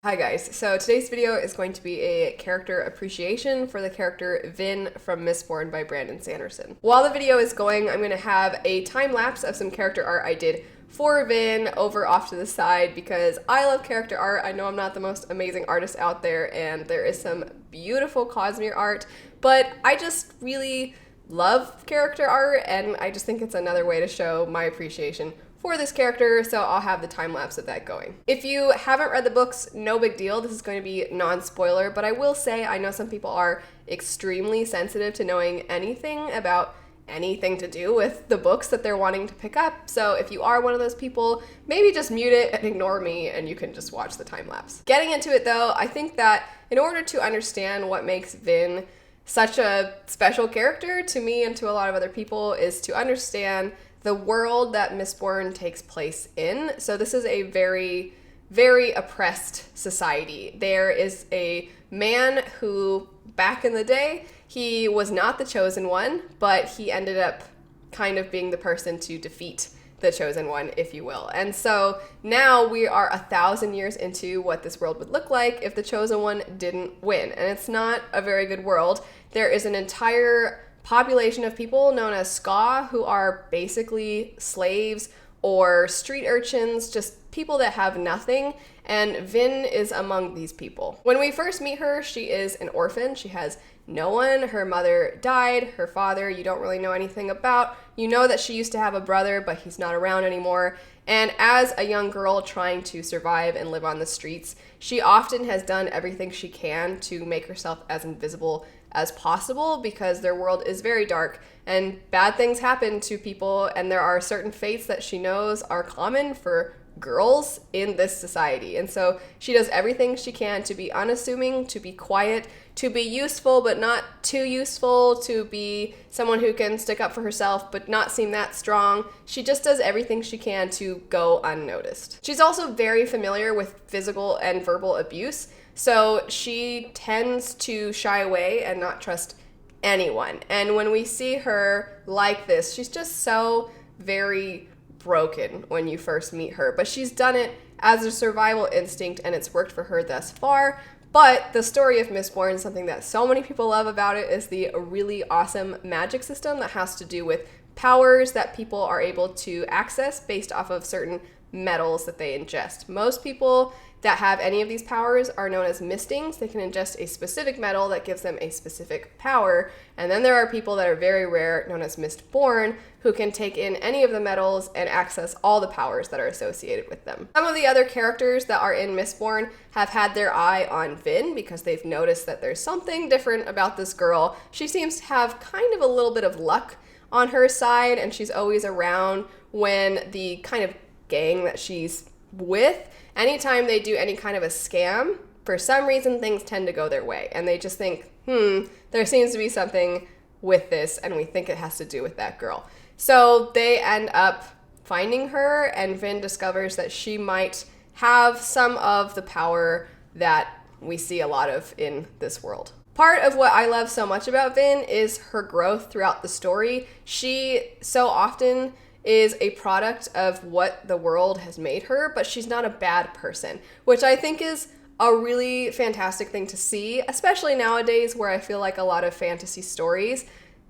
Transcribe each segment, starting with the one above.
Hi guys, so today's video is going to be a character appreciation for the character Vin from Mistborn by Brandon Sanderson. While the video is going, I'm going to have a time lapse of some character art I did for Vin over off to the side because I love character art. I know I'm not the most amazing artist out there and there is some beautiful cosmere art, but I just really love character art and I just think it's another way to show my appreciation for this character, so I'll have the time lapse of that going. If you haven't read the books, no big deal. This is going to be non-spoiler, but I will say I know some people are extremely sensitive to knowing anything about anything to do with the books that they're wanting to pick up. So if you are one of those people, maybe just mute it and ignore me and you can just watch the time lapse. Getting into it though, I think that in order to understand what makes Vin such a special character to me and to a lot of other people is to understand the world that Mistborn takes place in. So this is a very, very oppressed society. There is a man who, back in the day, he was not the chosen one, but he ended up kind of being the person to defeat the chosen one, if you will. And so now we are 1,000 years into what this world would look like if the chosen one didn't win. And it's not a very good world. There is an entire population of people known as ska who are basically slaves or street urchins, just people that have nothing, and Vin is among these people. When we first meet her, she is an orphan. She has no one. Her mother died. Her father, you don't really know anything about. You know that she used to have a brother, but he's not around anymore. And as a young girl trying to survive and live on the streets, she often has done everything she can to make herself as invisible as possible because their world is very dark and bad things happen to people, and there are certain fates that she knows are common for girls in this society. And so she does everything she can to be unassuming, to be quiet, to be useful but not too useful, to be someone who can stick up for herself but not seem that strong. She just does everything she can to go unnoticed. She's also very familiar with physical and verbal abuse, so she tends to shy away and not trust anyone. And when we see her like this, she's just so very broken when you first meet her. But she's done it as a survival instinct and it's worked for her thus far. But the story of Mistborn, something that so many people love about it, is the really awesome magic system that has to do with powers that people are able to access based off of certain metals that they ingest. Most people that have any of these powers are known as mistings. They can ingest a specific metal that gives them a specific power. And then there are people that are very rare, known as Mistborn, who can take in any of the metals and access all the powers that are associated with them. Some of the other characters that are in Mistborn have had their eye on Vin because they've noticed that there's something different about this girl. She seems to have kind of a little bit of luck on her side, and she's always around when the kind of gang that she's with, anytime they do any kind of a scam, for some reason things tend to go their way. And they just think, there seems to be something with this, and we think it has to do with that girl. So they end up finding her, and Vin discovers that she might have some of the power that we see a lot of in this world. Part of what I love so much about Vin is her growth throughout the story. She so often is a product of what the world has made her, but she's not a bad person, which I think is a really fantastic thing to see, especially nowadays where I feel like a lot of fantasy stories,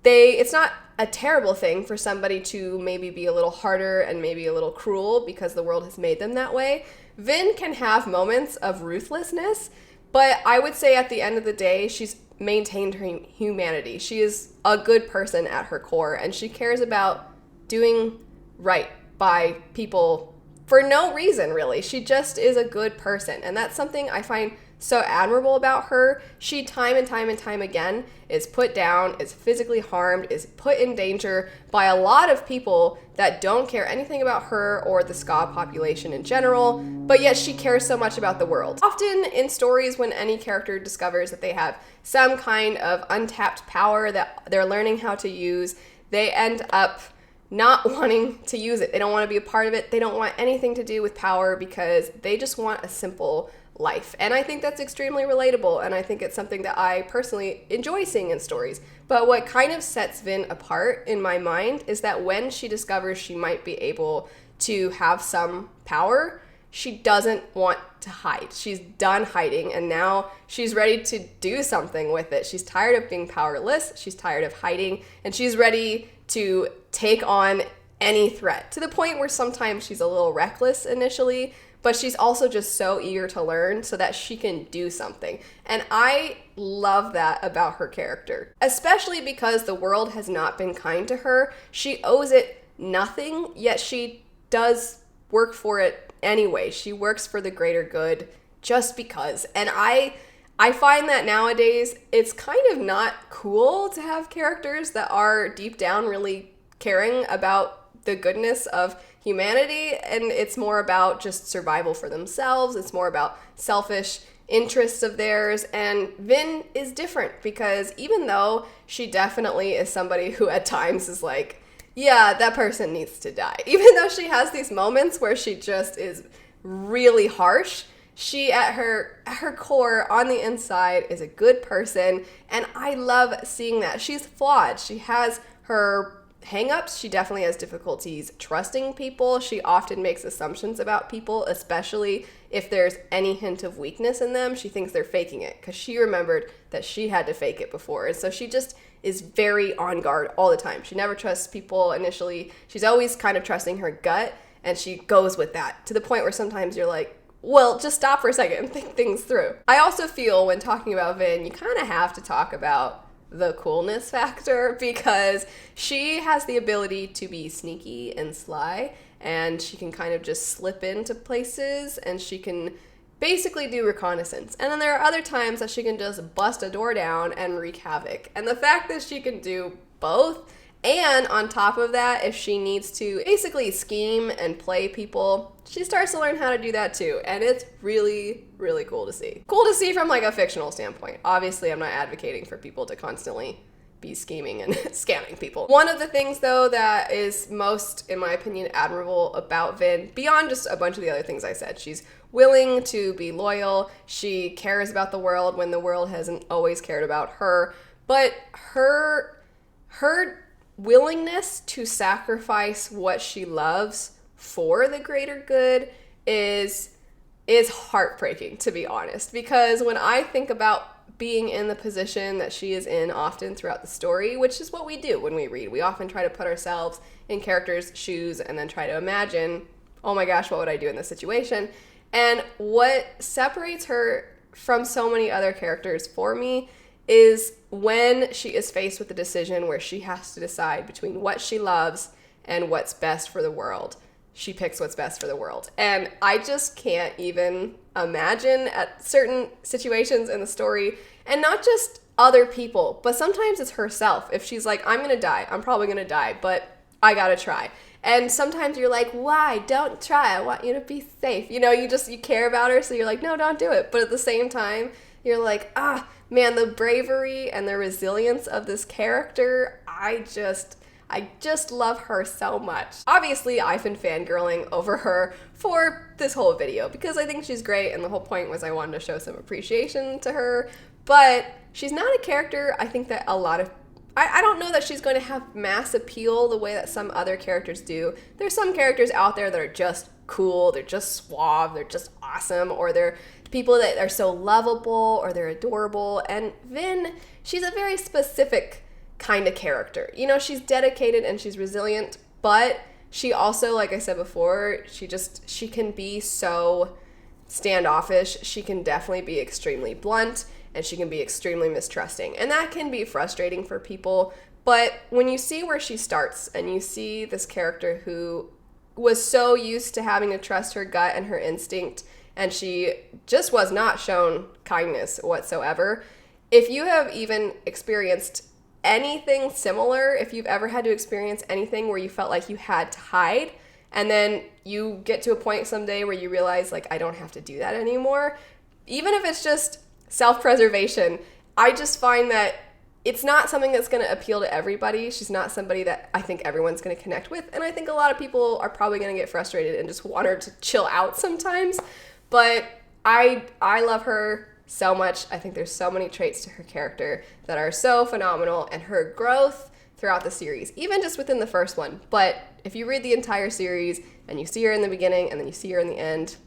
it's not a terrible thing for somebody to maybe be a little harder and maybe a little cruel because the world has made them that way. Vin can have moments of ruthlessness, but I would say at the end of the day, she's maintained her humanity. She is a good person at her core, and she cares about doing right by people for no reason, really. She just is a good person, and that's something I find so admirable about her. She time and time again is put down, is physically harmed, is put in danger by a lot of people that don't care anything about her or the ska population in general, but yet she cares so much about the world. Often in stories, when any character discovers that they have some kind of untapped power that they're learning how to use, they end up not wanting to use it. They don't want to be a part of it. They don't want anything to do with power because they just want a simple life. And I think that's extremely relatable, and I think it's something that I personally enjoy seeing in stories. But what kind of sets Vin apart in my mind is that when she discovers she might be able to have some power, she doesn't want to hide. She's done hiding, and now she's ready to do something with it. She's tired of being powerless, she's tired of hiding, and she's ready to take on any threat, to the point where sometimes she's a little reckless initially, but she's also just so eager to learn so that she can do something. And I love that about her character, especially because the world has not been kind to her. She owes it nothing, yet she does work for it anyway. She works for the greater good just because. And I find that nowadays it's kind of not cool to have characters that are deep down really caring about the goodness of humanity, and it's more about just survival for themselves. It's more about selfish interests of theirs. And Vin is different, because even though she definitely is somebody who at times is like, yeah, that person needs to die, even though she has these moments where she just is really harsh, she at her core, on the inside, is a good person, and I love seeing that. She's flawed. She has her hang-ups. She definitely has difficulties trusting people. She often makes assumptions about people, especially if there's any hint of weakness in them. She thinks they're faking it, because she remembered that she had to fake it before. And so she just is very on guard all the time. She never trusts people initially. She's always kind of trusting her gut, and she goes with that, to the point where sometimes you're like, well, just stop for a second and think things through. I also feel when talking about Vin, you kind of have to talk about the coolness factor, because she has the ability to be sneaky and sly, and she can kind of just slip into places, and she can basically do reconnaissance. And then there are other times that she can just bust a door down and wreak havoc. And the fact that she can do both, and on top of that, if she needs to basically scheme and play people, she starts to learn how to do that too. And it's really, really cool to see. Cool to see from like a fictional standpoint. Obviously, I'm not advocating for people to constantly be scheming and scamming people. One of the things though that is most, in my opinion, admirable about Vin, beyond just a bunch of the other things I said, she's willing to be loyal, she cares about the world when the world hasn't always cared about her, but her willingness to sacrifice what she loves for the greater good is heartbreaking, to be honest, because when I think about being in the position that she is in often throughout the story, which is what we do when we read, we often try to put ourselves in characters' shoes and then try to imagine, oh my gosh, what would I do in this situation? And what separates her from so many other characters for me is when she is faced with a decision where she has to decide between what she loves and what's best for the world. She picks what's best for the world. And I just can't even imagine at certain situations in the story, and not just other people, but sometimes it's herself. If she's like, I'm gonna die, I'm probably gonna die, but I gotta try. And sometimes you're like, why? Don't try. I want you to be safe. You know, you care about her, so you're like, no, don't do it. But at the same time, you're like, man, the bravery and the resilience of this character, I just love her so much. Obviously, I've been fangirling over her for this whole video because I think she's great, and the whole point was I wanted to show some appreciation to her, but she's not a character I think that a lot of I don't know that she's going to have mass appeal the way that some other characters do. There's some characters out there that are just cool, they're just suave, they're just awesome, or they're people that are so lovable, or they're adorable. And Vin, she's a very specific kind of character. You know, she's dedicated and she's resilient, but she also, like I said before, she can be so standoffish. She can definitely be extremely blunt, and she can be extremely mistrusting. And that can be frustrating for people. But when you see where she starts and you see this character who was so used to having to trust her gut and her instinct, and she just was not shown kindness whatsoever. If you have even experienced anything similar, if you've ever had to experience anything where you felt like you had to hide, and then you get to a point someday where you realize, like, I don't have to do that anymore, even if it's just self-preservation, I just find that it's not something that's going to appeal to everybody. She's not somebody that I think everyone's going to connect with, and I think a lot of people are probably going to get frustrated and just want her to chill out sometimes, but I love her so much. I think there's so many traits to her character that are so phenomenal, and her growth throughout the series, even just within the first one. But if you read the entire series and you see her in the beginning and then you see her in the end,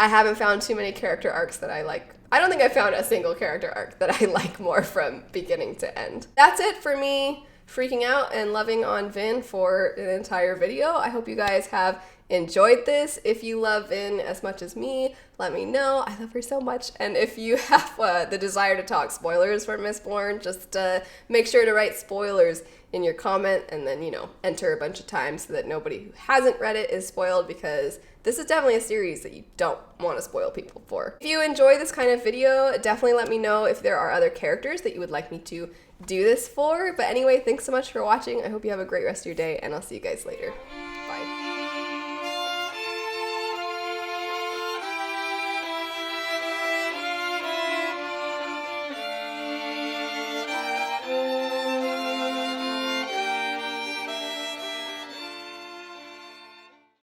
I haven't found too many character arcs that I like. I don't think I found a single character arc that I like more from beginning to end. That's it for me freaking out and loving on Vin for an entire video. I hope you guys have enjoyed this. If you love Vin as much as me, let me know. I love her so much. And if you have the desire to talk spoilers for Mistborn, just make sure to write spoilers in your comment and then, you know, enter a bunch of times so that nobody who hasn't read it is spoiled, because this is definitely a series that you don't want to spoil people for. If you enjoy this kind of video, definitely let me know if there are other characters that you would like me to do this for. But anyway, thanks so much for watching. I hope you have a great rest of your day, and I'll see you guys later.